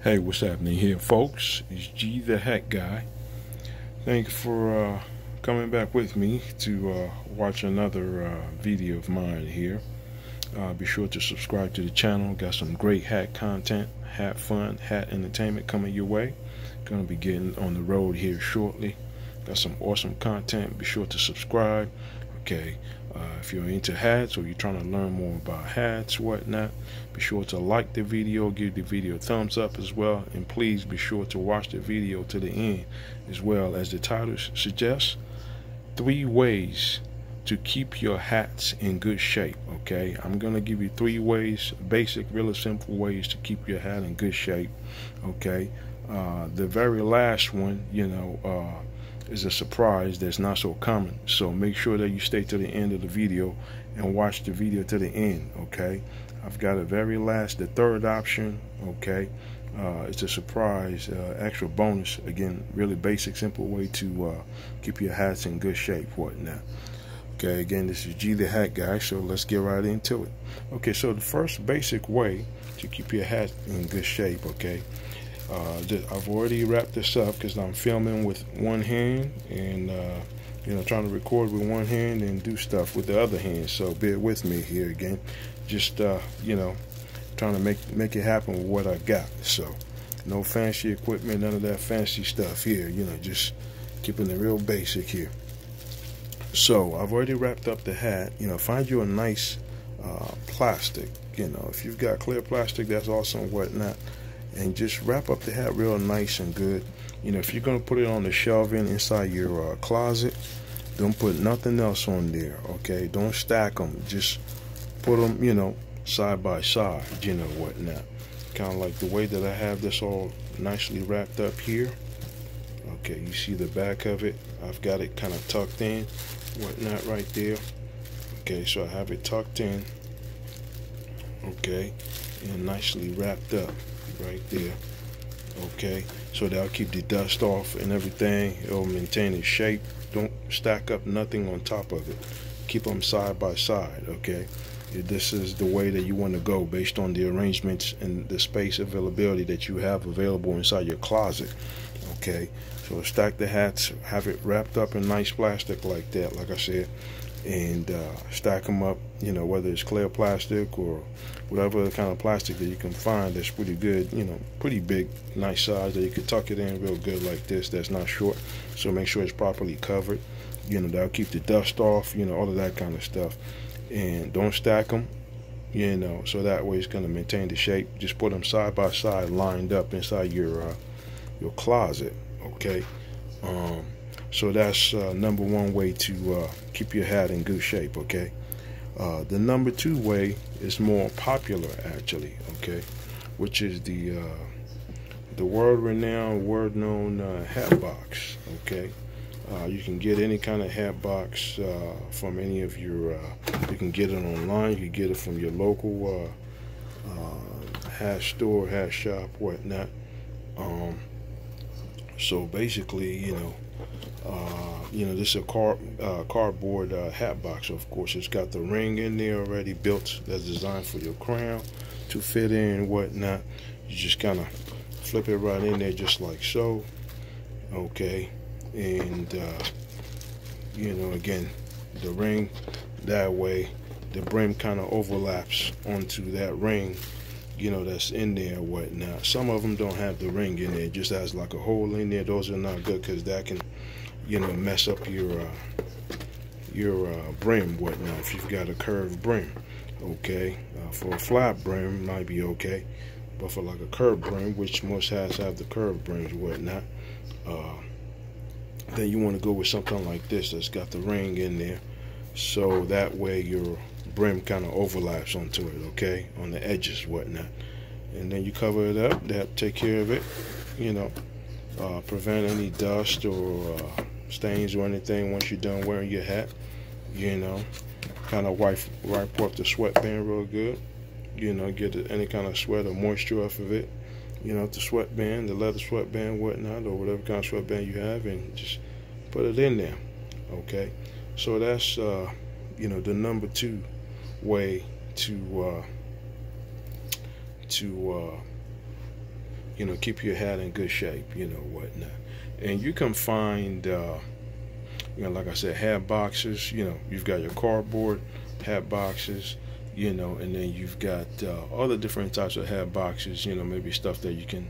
Hey, what's happening here, folks? It's G the Hat Guy. Thank you for coming back with me to watch another video of mine here. Be sure to subscribe to the channel. Got some great hat content, hat fun, hat entertainment coming your way. Gonna be getting on the road here shortly. Got some awesome content. Be sure to subscribe. Okay. If you're into hats or you're trying to learn more about hats, whatnot, be sure to like the video, give the video a thumbs up as well, and please be sure to watch the video to the end, as well as the title suggests 3 ways to keep your hats in good shape. Okay, I'm gonna give you 3 ways, basic, really simple ways to keep your hat in good shape. Okay, the very last one, is a surprise that's not so common, so make sure that you stay to the end of the video and watch the video to the end. Okay, I've got a very last, the third option. Okay, it's a surprise, extra bonus. Again, really basic, simple way to keep your hats in good shape, whatnot. Okay, again, this is G the Hat Guy, so let's get right into it. Okay, so the first basic way to keep your hat in good shape, okay, I've already wrapped this up because I'm filming with one hand and trying to record with one hand and do stuff with the other hand, so bear with me here again. Just trying to make it happen with what I got. So no fancy equipment, none of that fancy stuff here, just keeping it real basic here. So I've already wrapped up the hat. Find you a nice plastic. If you've got clear plastic, that's awesome, whatnot, and just wrap up the hat real nice and good. If you're gonna put it on the shelving inside your closet, don't put nothing else on there. Okay, don't stack them, just put them side by side, whatnot, kind of like the way that I have this all nicely wrapped up here. Okay, you see the back of it, I've got it kind of tucked in, whatnot, right there. Okay, so I have it tucked in, okay, and nicely wrapped up right there. Okay, so that'll keep the dust off and everything. It'll maintain its shape. Don't stack up nothing on top of it, keep them side by side. Okay, this is the way that you want to go based on the arrangements and the space availability that you have available inside your closet. Okay, so stack the hats, have it wrapped up in nice plastic like that, like I said, and stack them up, whether it's clear plastic or whatever kind of plastic that you can find that's pretty good, pretty big, nice size that you can tuck it in real good like this, that's not short. So make sure it's properly covered, that'll keep the dust off, all of that kind of stuff. And don't stack them, so that way it's going to maintain the shape. Just put them side by side, lined up inside your closet. Okay, so that's number 1 way to keep your hat in good shape. Okay, the number 2 way is more popular actually. Okay, which is the world-renowned, world-known hat box. Okay, you can get any kind of hat box from any of your. You can get it online. You can get it from your local hat store, hat shop, whatnot. So basically, this is a cardboard hat box. Of course, it's got the ring in there already built that's designed for your crown to fit in and whatnot. You just kind of flip it right in there just like so. Okay, and again, the ring that way, the brim kind of overlaps onto that ring, that's in there and whatnot. Some of them don't have the ring in there, just has like a hole in there. Those are not good because that can mess up your brim, whatnot, if you've got a curved brim. Okay, for a flat brim might be okay, but for like a curved brim, which most hats have the curved brims, whatnot, then you want to go with something like this that's got the ring in there, so that way your brim kind of overlaps onto it, okay, on the edges, whatnot. And then you cover it up, that take care of it, prevent any dust or stains or anything once you're done wearing your hat. Kind of wipe off the sweatband real good, get any kind of sweat or moisture off of it, the sweatband, the leather sweatband, whatnot, or whatever kind of sweatband you have, and just put it in there. Okay, so that's the number 2 way to keep your hat in good shape, whatnot. And you can find, like I said, hat boxes. You've got your cardboard hat boxes, and then you've got other different types of hat boxes. Maybe stuff that you can.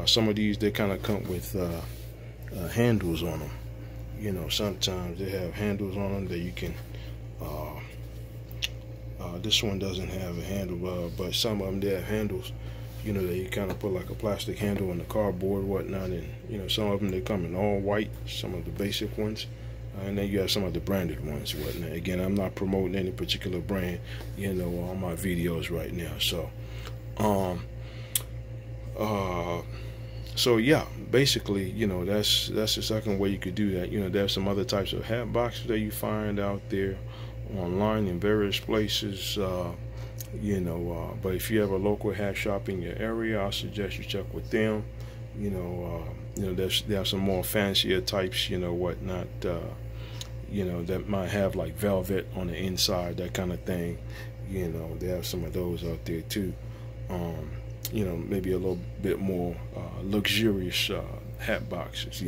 Some of these, they kind of come with handles on them. Sometimes they have handles on them that you can. This one doesn't have a handle, but some of them, they have handles. That you kind of put like a plastic handle on the cardboard, whatnot, and some of them, they come in all white. Some of the basic ones. And then you have some of the branded ones, whatnot. Again, I'm not promoting any particular brand, on my videos right now. So yeah, basically, that's the second way you could do that. There's some other types of hat boxes that you find out there online in various places. But if you have a local hat shop in your area, I suggest you check with them. They have some more fancier types, whatnot. That might have like velvet on the inside, that kind of thing. They have some of those out there too. Maybe a little bit more luxurious hat boxes.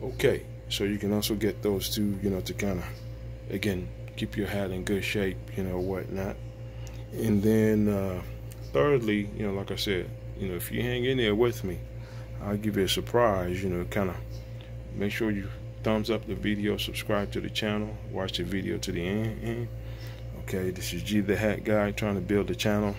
Okay, so you can also get those too. To kind of, again, keep your hat in good shape, whatnot. And then thirdly, like I said, if you hang in there with me, I'll give you a surprise. Kind of make sure you thumbs up the video, subscribe to the channel, watch the video to the end. Okay, this is G the Hat Guy, trying to build the channel.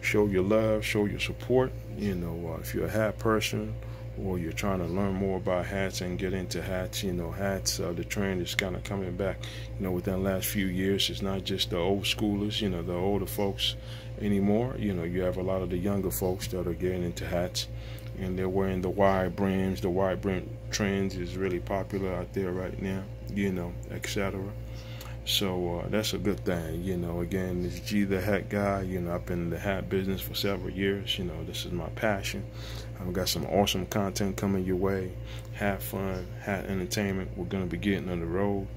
Show your love, show your support. If you're a hat person, or you're trying to learn more about hats and get into hats, hats, the trend is kind of coming back, within the last few years. It's not just the old schoolers, the older folks anymore. You have a lot of the younger folks that are getting into hats, and they're wearing the wide brims. The wide brim trends is really popular out there right now, etc. So that's a good thing. Again, it's G the Hat Guy. I've been in the hat business for several years. This is my passion. I've got some awesome content coming your way. Hat fun, hat entertainment. We're going to be getting on the road.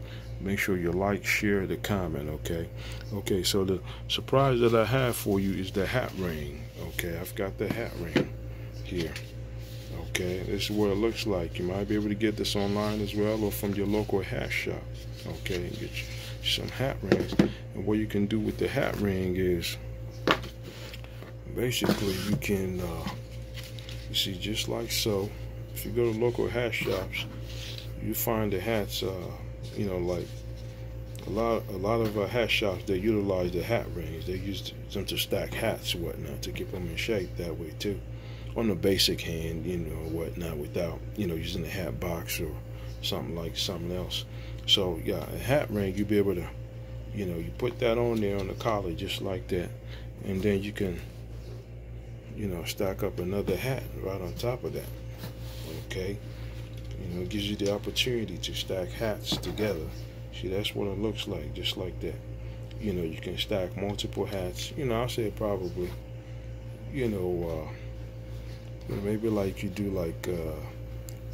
Make sure you like, share, the comment, okay? Okay, so the surprise that I have for you is the hat ring. Okay, I've got the hat ring here. Okay, this is what it looks like. You might be able to get this online as well, or from your local hat shop. Okay, get you some hat rings. And what you can do with the hat ring is basically you can you see, just like so, if you go to local hat shops, you find the hats, like a lot of hat shops, they utilize the hat rings. They use them to stack hats and whatnot, to keep them in shape that way too, on the basic hand, whatnot, without using the hat box or something else. So yeah, a hat ring, you'll be able to, you put that on there on the collar just like that, and then you can stack up another hat right on top of that. Okay, it gives you the opportunity to stack hats together. See, that's what it looks like, just like that. You can stack multiple hats. I'll say probably, maybe like you do like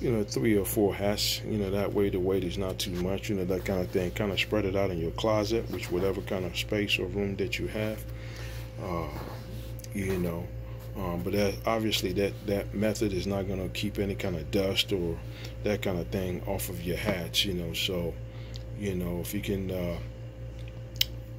3 or 4 hats. That way the weight is not too much. That kind of thing. Kind of spread it out in your closet, which whatever kind of space or room that you have. But obviously that method is not going to keep any kind of dust or that kind of thing off of your hats. So if you can,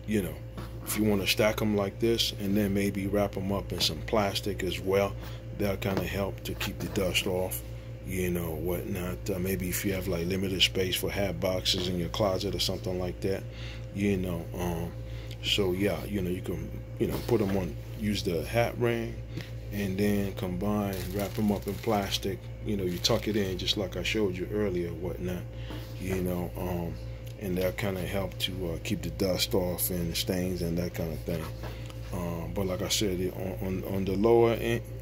if you want to stack them like this and then maybe wrap them up in some plastic as well, that'll kind of help to keep the dust off. Whatnot. Maybe if you have like limited space for hat boxes in your closet or something like that, so yeah, you can, put them on, use the hat ring, and then combine, wrap them up in plastic. You tuck it in just like I showed you earlier, whatnot. And that kind of help to keep the dust off and stains and that kind of thing. But like I said, on the lower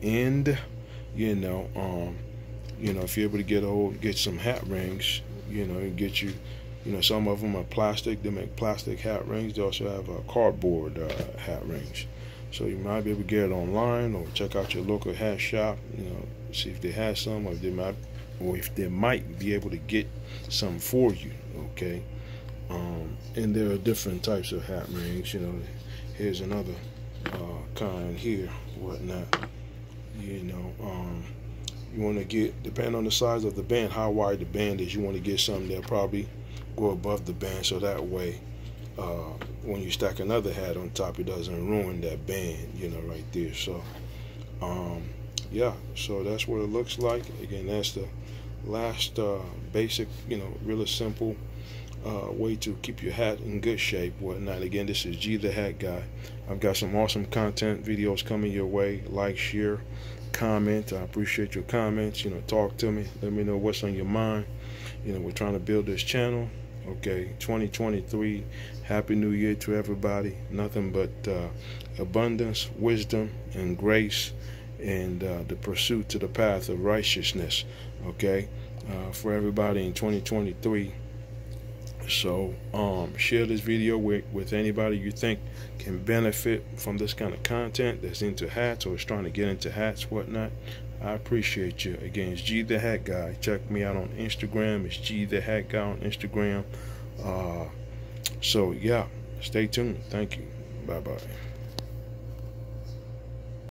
end, if you're able to get some hat rings, get you, some of them are plastic. They make plastic hat rings. They also have cardboard hat rings. So you might be able to get it online or check out your local hat shop. See if they have some, or if they might be able to get some for you. Okay. And there are different types of hat rings. Here's another kind here, whatnot. You want to get, depending on the size of the band, how wide the band is, you want to get something that probably go above the band, so that way when you stack another hat on top, it doesn't ruin that band, you know, right there. So yeah, so that's what it looks like. Again, that's the last basic, you know, really simple way to keep your hat in good shape, whatnot. Again, this is G the Hat Guy. I've got some awesome content videos coming your way. Like, share, comment. I appreciate your comments. You know, talk to me, let me know what's on your mind. You know, we're trying to build this channel. Okay, 2023, happy new year to everybody. Nothing but abundance, wisdom, and grace, and the pursuit to the path of righteousness, okay, for everybody in 2023. So share this video with anybody you think can benefit from this kind of content, that's into hats or is trying to get into hats, whatnot. I appreciate you. Again, it's G the Hat Guy. Check me out on Instagram. It's G the Hat Guy on Instagram. So yeah, stay tuned. Thank you. Bye bye.